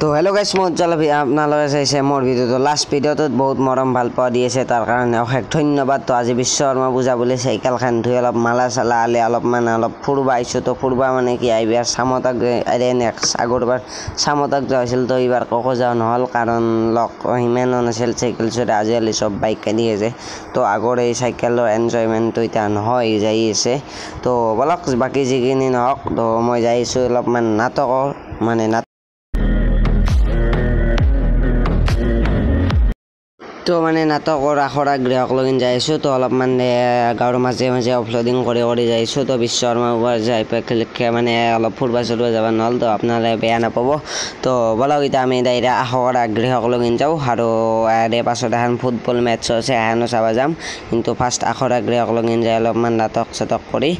তো হেল্ল' গাইছ মই উজ্জ্বল আপোনালোকে চাইছে মোৰ ভিডিঅ'টো লাষ্ট ভিডিঅ'টোত বহুত মৰম ভাল পোৱা দি আছে তাৰ কাৰণে অশেষ ধন্যবাদ। তো আজি বিশ্বকৰ্মা পূজা বুলি চাইকেলখন ধুই অলপ মালা চালা আলি অলপ ফুৰিব আহিছোঁ। তো ফুৰিব মানে কি এইবাৰ চামতাক নেক্সট আগৰবাৰ চামতাক যোৱা হৈছিল। তো এইবাৰ ককো যোৱা নহ'ল কাৰণ লগ সিমানো নাছিল চাইকেল চলাই। আজিকালি চব বাইক কিনি আছে। তো আগৰ এই চাইকেলৰ এনজয়মেণ্টটো এতিয়া নহয় যাই আছে। তো বলক বাকী যিখিনি নহওক তো মই যাই আছোঁ অলপমান নাটকৰ তো নাটকৰ আখৰা গৃহক লৈ যাই আছোঁ। তো অলপমান গাঁৱৰ মাজে মাজে অপলোডিং কৰি যাই আছোঁ। তো বিশ্বকৰ্মাৰ যাই পাই অলপ ফুৰিব চুৰিব যাব নহ'ল। তো আপোনালোকে বেয়া নাপাব। তো বলক এতিয়া আমি ডাইৰেক্ট আখৰা গৃহক লৈ যাওঁ আৰু পাছত এখন ফুটবল মেটছ আছে এখনো চাব যাম। কিন্তু ফাৰ্ষ্ট আখৰা গৃহক লৈ যাই অলপমান নাটক চাটক কৰি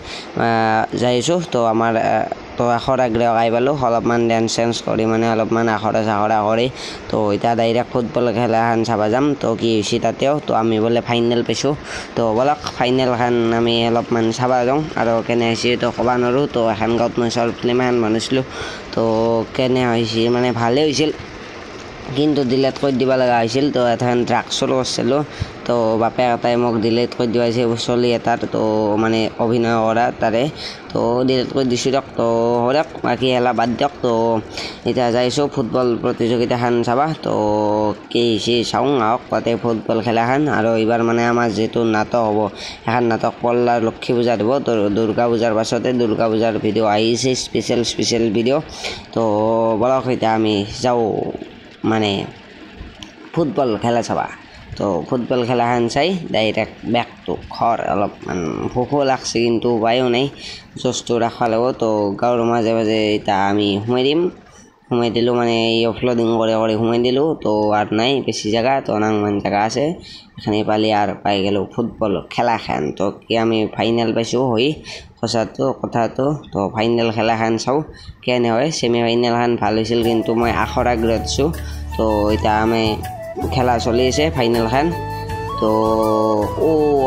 যাই আছোঁ। তো আমাৰ তো আখৰা গৃহক আহি পালোঁ অলপমান ডেন্স চেন্স কৰি অলপমান আখৰা চাখৰা কৰি। তো এতিয়া ডাইৰেক্ট ফুটবল খেলা এখন চাব যাম। তো কি হৈছে তাতেও তো আমি বোলে ফাইনেল পাইছোঁ। তো বলক ফাইনেলখন আমি অলপমান চাব যাওঁ আৰু কেনে হৈছে তো ক'ব নোৱাৰোঁ। তো এখন গাঁৱত মই শ্বৰ্ট ফিল্ম এখন বনাইছিলোঁ। তো কেনে হৈছে ভালেই হৈছিল কিন্তু ডিলেট কৰি দিব লগা হৈছিল। তো এখন ড্ৰাগছৰ কৰিছিলোঁ। তো বাপেক এটাই মোক ডিলেট কৰি দিবাইছে চলি এটাৰ তো অভিনয় কৰা তাৰে। তো ডিলেট কৰি দিছোঁ দিয়ক। তো হওক বাকী খেলা বাদ দিয়ক। তো এতিয়া যাইছোঁ ফুটবল প্ৰতিযোগিতাখন চাবা। তো কি হৈছে চাওঁ আহক তাতে ফুটবল খেলাখন। আৰু এইবাৰ আমাৰ যিটো নাটক হ'ব এখন নাটক পল্লাৰ লক্ষী পূজাত হ'ব। তো দুৰ্গা পূজাৰ পাছতে দুৰ্গা পূজাৰ ভিডিঅ' আহিছে স্পেচিয়েল ভিডিঅ'। তো বলক এতিয়া আমি যাওঁ ফুটবল খেলা চাবা। তো ফুটবল খেলাখন চাই ডাইৰেক্ট বেক টু ঘৰ। অলপমান ভোকো লাগছে কিন্তু উপায়ো নাই জোচটো ৰাখবা লাগিব। তো গাঁৱৰ মাজে মাজে এতিয়া আমি সোমাই দিলোঁ এই অপলোডিং কৰি সোমাই দিলোঁ। তো আৰু নাই বেছি জেগা তো নাংমান জেগা আছে এখানে পালি আৰু পাই গ'লোঁ ফুটবল খেলাখন। তো কি আমি ফাইনেল পাইছোঁ হৈ কথাটো। তো ফাইনেল খেলাখন চাওঁ কেনে হয়। ছেমি ফাইনেলখন ভাল হৈছিল কিন্তু মই আখৰা গৃহত আছোঁ। তো এতিয়া আমি খেলা চলি আছে ফাইনেলখন। তো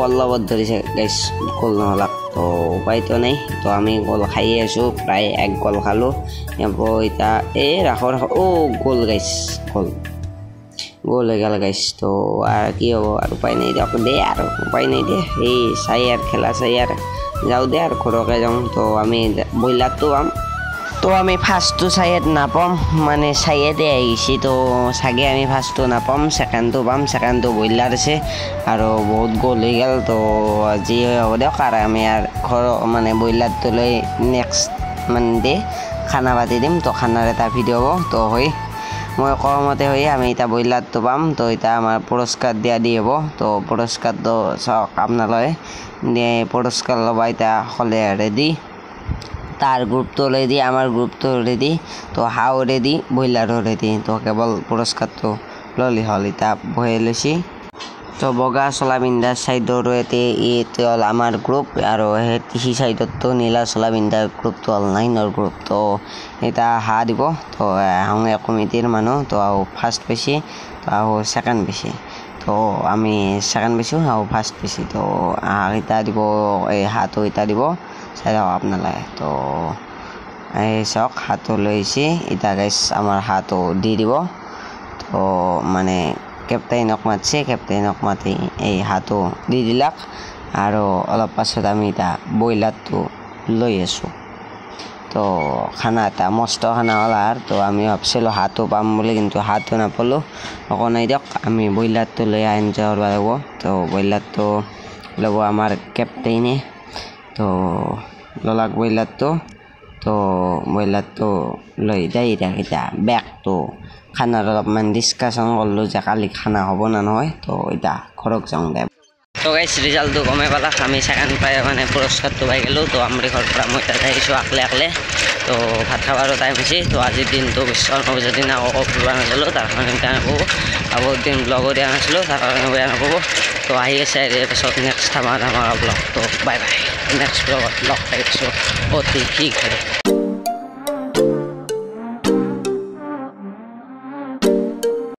অলপত ধৰিছে গাইছ গ'ল নহ'লাক। তো উপায়তো নাই। তো আমি গ'ল খাইয়ে আছোঁ প্ৰায় এক গ'ল খালোঁ। এতিয়া ৰাখো গ'ল গাইছ গ'ল হৈ গ'ল গাইছ। তো আৰু কি হ'ব আৰু উপায় নাই দিয়ক দে আৰু উপায় নাই দে চাই আৰু খেলা চাই আৰু যাওঁ দে আৰু ঘৰকে যাওঁ। তো আমি ব্ৰইলাৰটো পাম। তো আমি ফাৰ্ষ্টটো চাইড নাপাম চাইডে আহিছে। তো চাগে আমি ফাৰ্ষ্টটো নাপাম ছেকেণ্ডটো পাম। ছেকেণ্ডটো ব্ৰইলাৰ আছে আৰু বহুত গ'ল হৈ গ'ল। তো যি হ'ব দিয়ক আৰু আমি আৰু ঘৰ ব্ৰইলাৰটো লৈ নেক্সট ডে খানা পাতি দিম। তো খানাৰ এটা ভিডিঅ' হ'ব। তো মই কোৱা মতে আমি এতিয়া ব্ৰইলাৰটো পাম। তো এতিয়া আমাৰ পুৰস্কাৰ দিয়া দি হ'ব। তো পুৰস্কাৰটো চাওক আপোনালোকে পুৰস্কাৰ ল'ব এতিয়া হ'লে ৰেডি। তাৰ গ্ৰুপটো ৰেডি আমাৰ গ্ৰুপটো ৰেডি। তো হাও ৰেডি ব্ৰইলাৰো ৰেডি। তো কেৱল পুৰস্কাৰটো ল'লি হ'ল এতিয়া বহি লৈছি। তো বগা চোলা পিন্ধা ছাইডৰো এইটো হ'ল আমাৰ গ্ৰুপ আৰু সেই ছাইডতো নীলা চোলা পিন্ধা গ্ৰুপটো হ'ল 9ৰ গ্ৰুপ। তো এতিয়া হাঁহ দিব। তো হাঁহে কমিটিৰ মানুহ। তো ফাৰ্ষ্ট পাইছে তো ছেকেণ্ড পাইছে। তো আমি ছেকেণ্ড পাইছোঁ আৰু ফাৰ্ষ্ট পাইছে। তো হাঁহকেইটা দিব হাঁহটো এতিয়া দিব চাই লওক আপোনালোকে। তো চাওক হাঁহটো লৈ আহিছে এতিয়া গাইছ আমাৰ হাঁহটো দি দিব। তো কেপ্টেইনক মাতিছে কেপ্টেইনক মাতি হাঁহটো দি দিলাক আৰু অলপ পাছত আমি এতিয়া ব্ৰইলাৰটো লৈ আছোঁ। তো খানা এটা মস্ত খানা হ'ল আৰু। তো আমি ভাবিছিলোঁ হাঁহটো পাম বুলি কিন্তু হাঁহটো নাপালোঁ। একো নাই দিয়ক আমি ব্ৰইলাৰটো লৈ এনজয় কৰিব লাগিব। তো ব্ৰইলাৰটো ল'ব আমাৰ কেপ্টেইনে। তো ল'লাক ব্ৰইলাৰটো। তো ব্ৰইলাৰটো লৈ ডাইৰেক্ট এতিয়া বেক টু খানাৰ অলপমান ডিছকাশ্যন কৰিলোঁ যে কালি খানা হ'ব না নহয়। তো এতিয়া ঘৰত যাওঁ দে। তো গাইছ ৰিজাল্টটো গমেই পালাক আমি ছেকেণ্ড পাই পুৰস্কাৰটো পাই গ'লোঁ। তো আমাৰ ঘৰৰ পৰা মই তাত আহিছোঁ আকলে। তো ভাত খাবাৰো টাইম হৈছে। তো আজিৰ দিনটো বিশ্বকৰ্মা পূজাৰ দিনা আকৌ ফুৰিব নাছিলোঁ তাৰ কাৰণে বেয়া নাপাব। বহুত দিন ব্লগো দিয়া নাছিলোঁ তাৰ কাৰণে বেয়া নাপাব। তো আহি আছে পাছত নেক্সট ধামাকা ব্লগ। তো বাই নেক্সট ব্লগত লগ পাইছোঁ অতি শীঘ্ৰে।